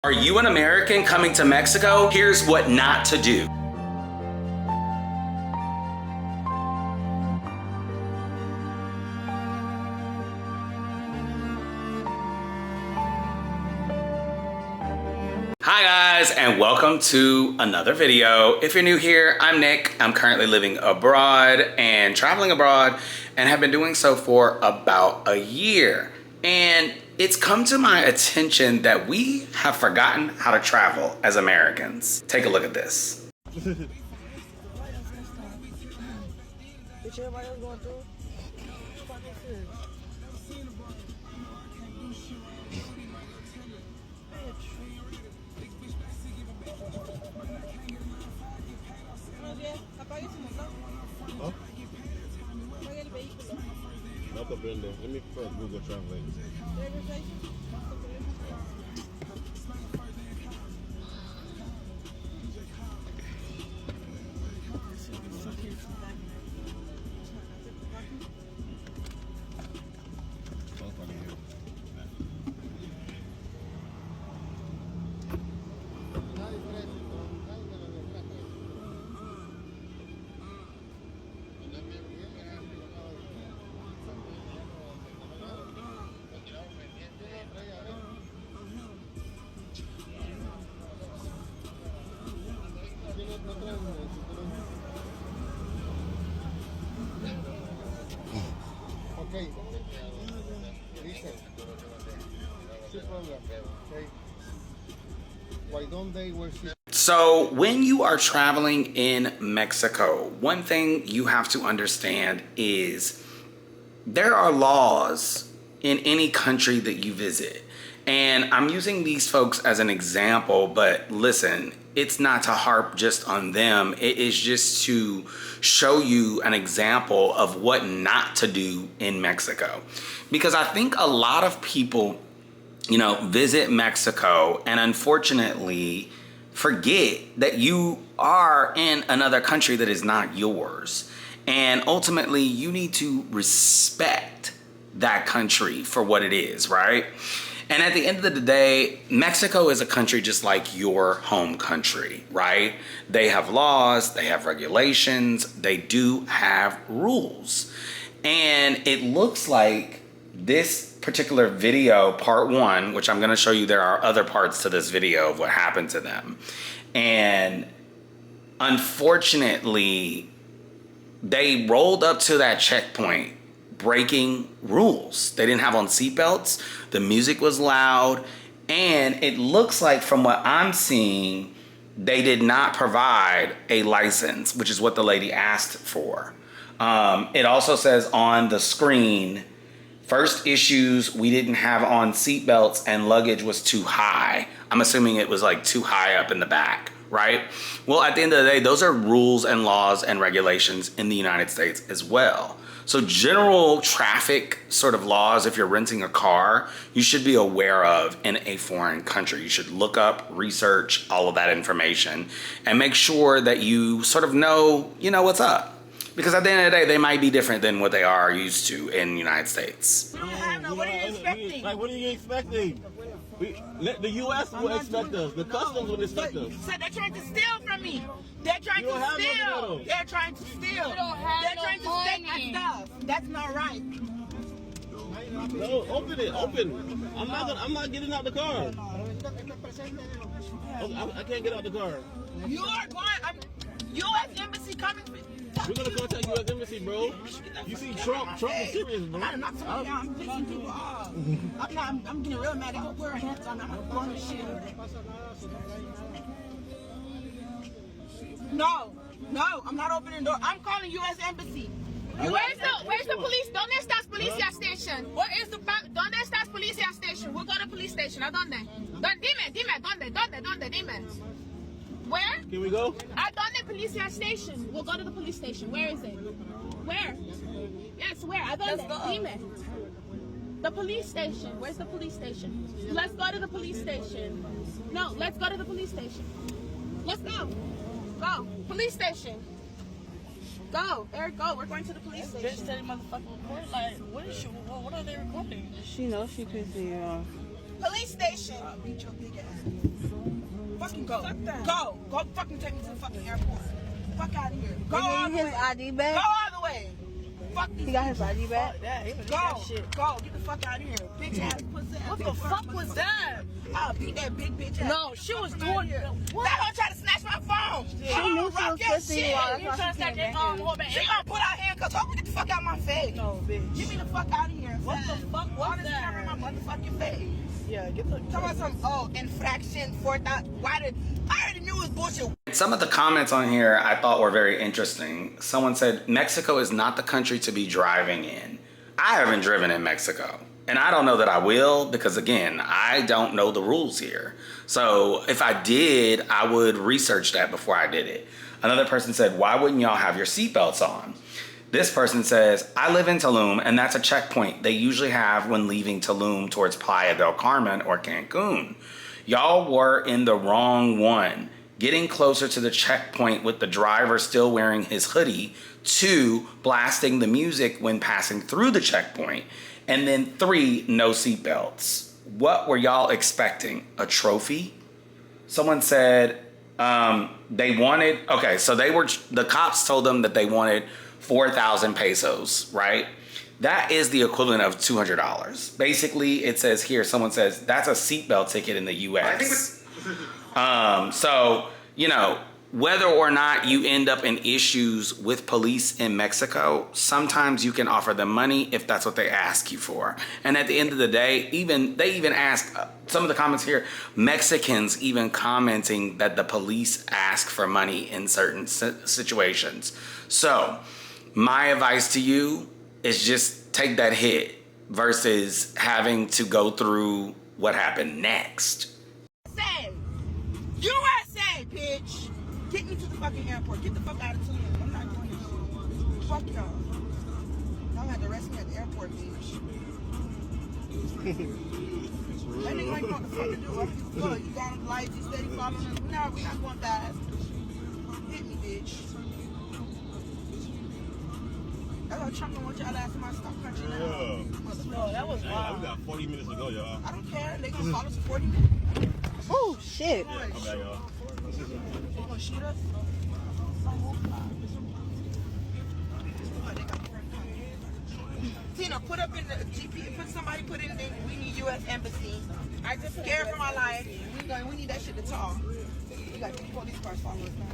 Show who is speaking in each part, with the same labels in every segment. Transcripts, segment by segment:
Speaker 1: Are you an American coming to Mexico? Here's what not to do. Hi guys, and welcome to another video. If you're new here, I'm Nick. I'm currently living abroad and traveling abroad and have been doing so for about a year. And it's come to my attention that we have forgotten how to travel as Americans. Take a look at this.
Speaker 2: No comprendo. Let me first Google Translate. Okay. Listen. No problem. Okay. Why don't they wear?
Speaker 1: So when you are traveling in Mexico, one thing you have to understand is there are laws in any country that you visit. And I'm using these folks as an example, but listen, it's not to harp just on them. It is just to show you an example of what not to do in Mexico. Because I think a lot of people, visit Mexico and unfortunately forget that you are in another country that is not yours. And ultimately, you need to respect that country for what it is, right? And at the end of the day, Mexico is a country just like your home country, right? They have laws, they have regulations, they do have rules. And it looks like this particular video, part one, which I'm gonna show you, there are other parts to this video of what happened to them. And unfortunately, they rolled up to that checkpoint breaking rules. They didn't have on seatbelts, the music was loud, and it looks like from what I'm seeing, they did not provide a license, which is what the lady asked for. It also says on the screen, first issues, we didn't have on seatbelts and luggage was too high. I'm assuming it was like too high up in the back, right? Well, at the end of the day, those are rules and laws and regulations in the United States as well. So general traffic sort of laws, if you're renting a car, you should be aware of in a foreign country. You should look up, research all of that information and make sure that you sort of know, what's up. Because at the end of the day, they might be different than what they are used to in the United States.
Speaker 3: What are you expecting?
Speaker 2: Like, what are you expecting? The U.S. will expect us. The customs will expect us.
Speaker 3: So they're trying to steal from me. They're trying to steal. They're trying to steal. They're trying to take my stuff. That's not right.
Speaker 2: No, open it. Open. I'm not getting out the car. I can't get out the car.
Speaker 3: You are going. U.S. Embassy coming.
Speaker 2: We're gonna contact U.S. Embassy, bro. You see Trump is serious, bro.
Speaker 3: I'm not talking down. I'm pissing people off. I'm getting real mad. They go wear a hat on. I'm going to shit. No, I'm not opening the door. I'm calling U.S. Embassy.
Speaker 4: Where's the police? ¿Dónde estás policia station? Where is ¿Dónde estás policia station? We'll go to police station. ¿A dónde? Dime. Dime. Where?
Speaker 2: Can we go?
Speaker 4: ¿A dónde policia station? We'll go to the police station. Where is it? Where? Yes, where? ¿A dónde? Dime. The police station. Where's the police station? Let's go to the police station. No, let's go to the police station. Let's go. Go. Police station. Go, Eric, go. We're going to the police station.
Speaker 3: Bitch, steady motherfucking report. Like, what are they recording?
Speaker 5: She knows she pissing you off.
Speaker 3: Police station. I'll beat your big ass. Fucking go. Go. Go fucking take me to the fucking airport. Fuck out of here. Go all the way.
Speaker 4: His ID back?
Speaker 3: Go all the way. Fuck these.
Speaker 4: He got his ID back?
Speaker 3: Go. Go. Get the fuck out of here. Bitch ass pussy ass.
Speaker 5: What the fuck was that?
Speaker 3: I'll beat that big bitch ass.
Speaker 5: No, she was doing it.
Speaker 3: That hoe tried to snatch my phone.
Speaker 4: She knew she was pussy.
Speaker 5: You trying to snatch that hold back.
Speaker 3: She gonna put out handcuffs. Hoe, get the fuck out my face.
Speaker 5: No, bitch.
Speaker 3: Get me the fuck out of here.
Speaker 5: What the fuck was
Speaker 3: All this camera in my motherfucking face.
Speaker 5: Yeah, get the.
Speaker 3: Talk about some, infraction, 4,000. I already knew it was bullshit.
Speaker 1: Some of the comments on here I thought were very interesting. Someone said, Mexico is not the country to be driving in. I haven't driven in Mexico. And I don't know that I will because, again, I don't know the rules here. So if I did, I would research that before I did it. Another person said, why wouldn't y'all have your seatbelts on? This person says, I live in Tulum, and that's a checkpoint they usually have when leaving Tulum towards Playa del Carmen or Cancun. Y'all were in the wrong one. Getting closer to the checkpoint with the driver still wearing his hoodie. 2, blasting the music when passing through the checkpoint. And then 3, no seatbelts. What were y'all expecting? A trophy? Someone said they wanted, okay, so the cops told them that they wanted 4,000 pesos, right? That is the equivalent of $200. Basically, it says here, someone says that's a seatbelt ticket in the US. So, you know, whether or not you end up in issues with police in Mexico, sometimes you can offer them money if that's what they ask you for. And at the end of the day, they even ask, some of the comments here, Mexicans even commenting that the police ask for money in certain situations. So my advice to you is just take that hit versus having to go through what happened next.
Speaker 3: USA, bitch. Get me to the fucking airport. Get the fuck out of Tulum. I'm not doing this. Fuck y'all. Y'all had to arrest me at the airport, bitch. That nigga ain't know what the fuck to do. Look, you got lights, you steady following us. No, we're not going fast. Hit me, bitch. That's why Trump don't want y'all to ask my stop country now.
Speaker 5: No, that was wild.
Speaker 2: We got 40 minutes to go, y'all.
Speaker 3: I don't care. They gonna follow us for 40 minutes.
Speaker 4: Oh, shit.
Speaker 2: Yeah, come back, y'all.
Speaker 3: They gonna shoot us? Tina, put up in the GP, put in the, we need U.S. Embassy. I just scared for my life. We need that shit to talk. We got 2 police cars following us now.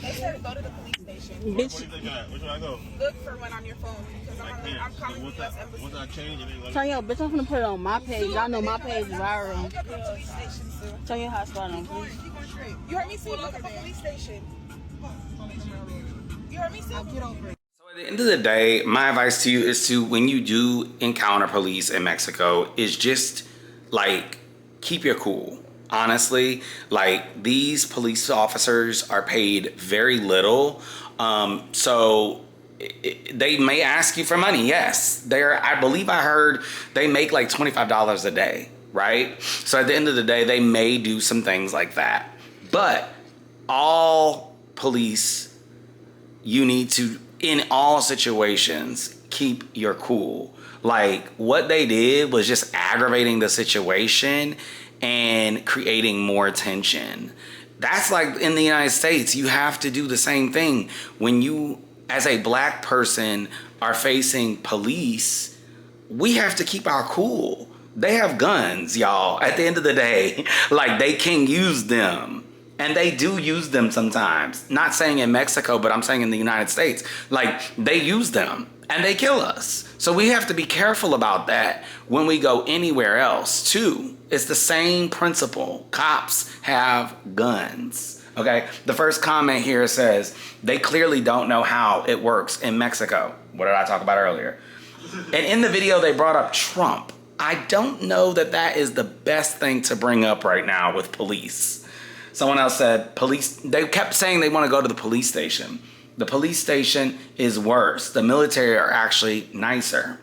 Speaker 3: They said go to the police station.
Speaker 4: Bitch.
Speaker 2: Where should I go?
Speaker 3: Look for one on your phone. Because I'm calling the U.S. Embassy.
Speaker 2: Once I change it,
Speaker 4: Tell yo, bitch, I'm gonna put it on my page. Y'all know my page is viral.
Speaker 3: Look up the police station, Sue.
Speaker 4: Tell your hotspot on, please.
Speaker 3: Keep going straight. You heard me, Sue? Look up the police station. You heard me, Sue? Get over it.
Speaker 1: At the end of the day, my advice to you is to, when you do encounter police in Mexico, is just like keep your cool. Honestly, like these police officers are paid very little. So they may ask you for money. Yes, I believe I heard they make like $25 a day, right? So at the end of the day, they may do some things like that. But all police, you need to, in all situations, keep your cool. Like what they did was just aggravating the situation and creating more tension. That's like in the United States, you have to do the same thing. When you, as a black person, are facing police, we have to keep our cool. They have guns, y'all. At the end of the day, like they can use them. And they do use them sometimes. Not saying in Mexico, but I'm saying in the United States. Like, they use them and they kill us. So we have to be careful about that when we go anywhere else, too. It's the same principle. Cops have guns, okay? The first comment here says, they clearly don't know how it works in Mexico. What did I talk about earlier? And in the video, they brought up Trump. I don't know that that is the best thing to bring up right now with police. Someone else said police, they kept saying they want to go to the police station. The police station is worse. The military are actually nicer.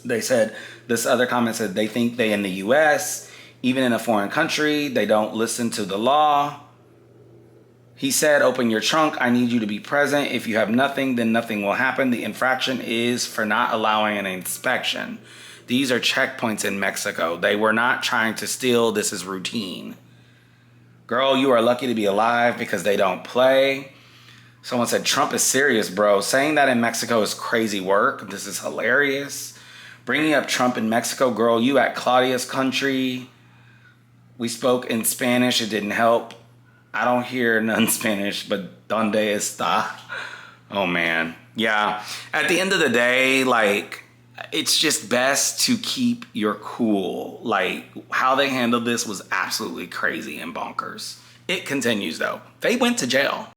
Speaker 1: They said, this other comment said they think they in the US, even in a foreign country, they don't listen to the law. He said, open your trunk. I need you to be present. If you have nothing, then nothing will happen. The infraction is for not allowing an inspection. These are checkpoints in Mexico. They were not trying to steal. This is routine. Girl, you are lucky to be alive because they don't play. Someone said, Trump is serious, bro. Saying that in Mexico is crazy work. This is hilarious. Bringing up Trump in Mexico, girl, you at Claudia's country. We spoke in Spanish. It didn't help. I don't hear none Spanish, but ¿dónde está? Oh, man. Yeah. At the end of the day, like, it's just best to keep your cool. Like, how they handled this was absolutely crazy and bonkers. It continues, though. They went to jail.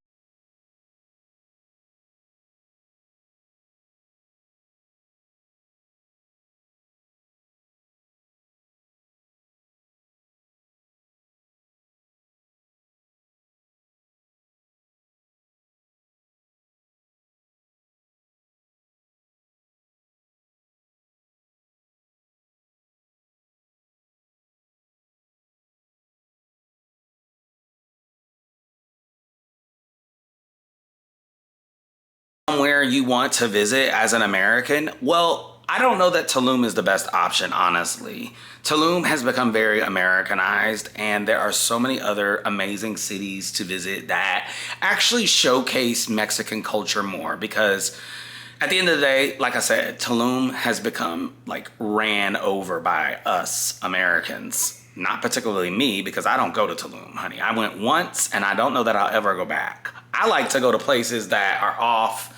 Speaker 1: Somewhere you want to visit as an American, well, I don't know that Tulum is the best option, honestly. Tulum has become very Americanized, and there are so many other amazing cities to visit that actually showcase Mexican culture more, because at the end of the day, like I said, Tulum has become like ran over by us Americans. Not particularly me, because I don't go to Tulum, honey. I went once and I don't know that I'll ever go back. I like to go to places that are off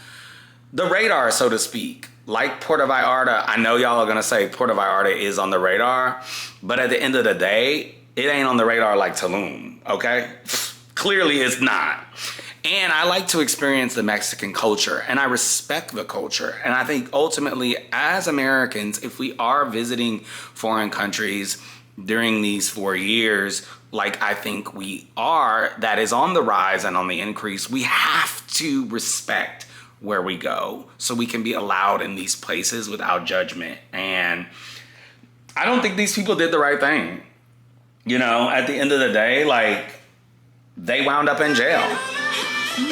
Speaker 1: the radar, so to speak, like Puerto Vallarta. I know y'all are gonna say Puerto Vallarta is on the radar, but at the end of the day, it ain't on the radar like Tulum, okay? Clearly it's not. And I like to experience the Mexican culture, and I respect the culture. And I think ultimately, as Americans, if we are visiting foreign countries during these 4 years, like I think we are, that is on the rise and on the increase, we have to respect where we go so we can be allowed in these places without judgment. And I don't think these people did the right thing. You know, at the end of the day, like, they wound up in jail.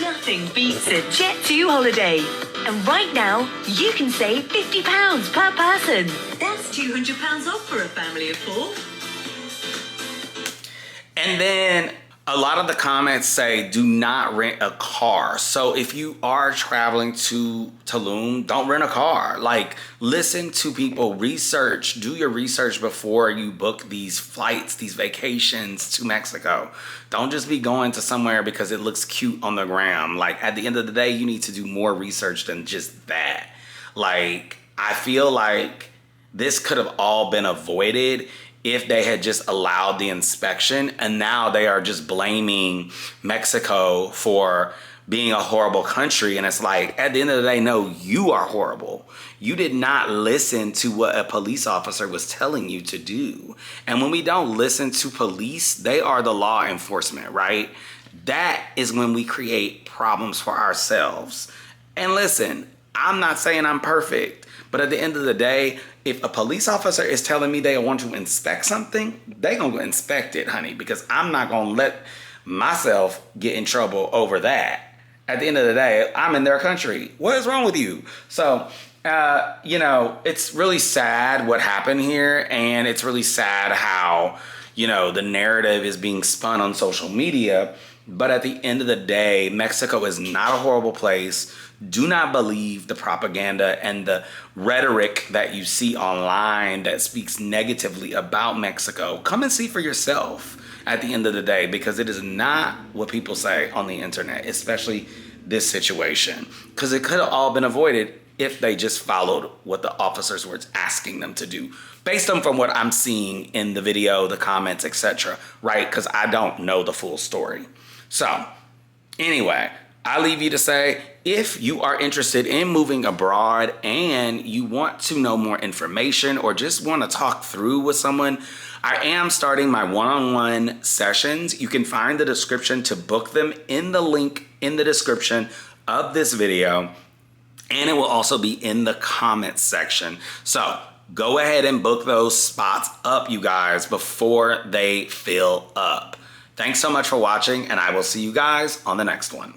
Speaker 6: Nothing beats a Jet2 holiday. And right now, you can save £50 per person. That's £200 off for a family of 4.
Speaker 1: And then a lot of the comments say, do not rent a car. So if you are traveling to Tulum, don't rent a car. Like, listen to people, research, do your research before you book these flights, these vacations to Mexico. Don't just be going to somewhere because it looks cute on the gram. Like, at the end of the day, you need to do more research than just that. Like, I feel like this could have all been avoided if they had just allowed the inspection, and now they are just blaming Mexico for being a horrible country. And it's like, at the end of the day, no, you are horrible. You did not listen to what a police officer was telling you to do. And when we don't listen to police, they are the law enforcement, right? That is when we create problems for ourselves. And listen, I'm not saying I'm perfect, but at the end of the day, if a police officer is telling me they want to inspect something, they gonna go inspect it, honey, because I'm not gonna let myself get in trouble over that. At the end of the day, I'm in their country. What is wrong with you? So, you know, it's really sad what happened here, and it's really sad how, you know, the narrative is being spun on social media. But at the end of the day, Mexico is not a horrible place. Do not believe the propaganda and the rhetoric that you see online that speaks negatively about Mexico. Come and see for yourself at the end of the day, because it is not what people say on the internet, especially this situation. Because it could have all been avoided if they just followed what the officers were asking them to do, based on from what I'm seeing in the video, the comments, etc., right? Because I don't know the full story. So anyway, I leave you to say, if you are interested in moving abroad and you want to know more information or just want to talk through with someone, I am starting my one-on-one sessions. You can find the description to book them in the link in the description of this video, and it will also be in the comments section. So go ahead and book those spots up, you guys, before they fill up. Thanks so much for watching, and I will see you guys on the next one.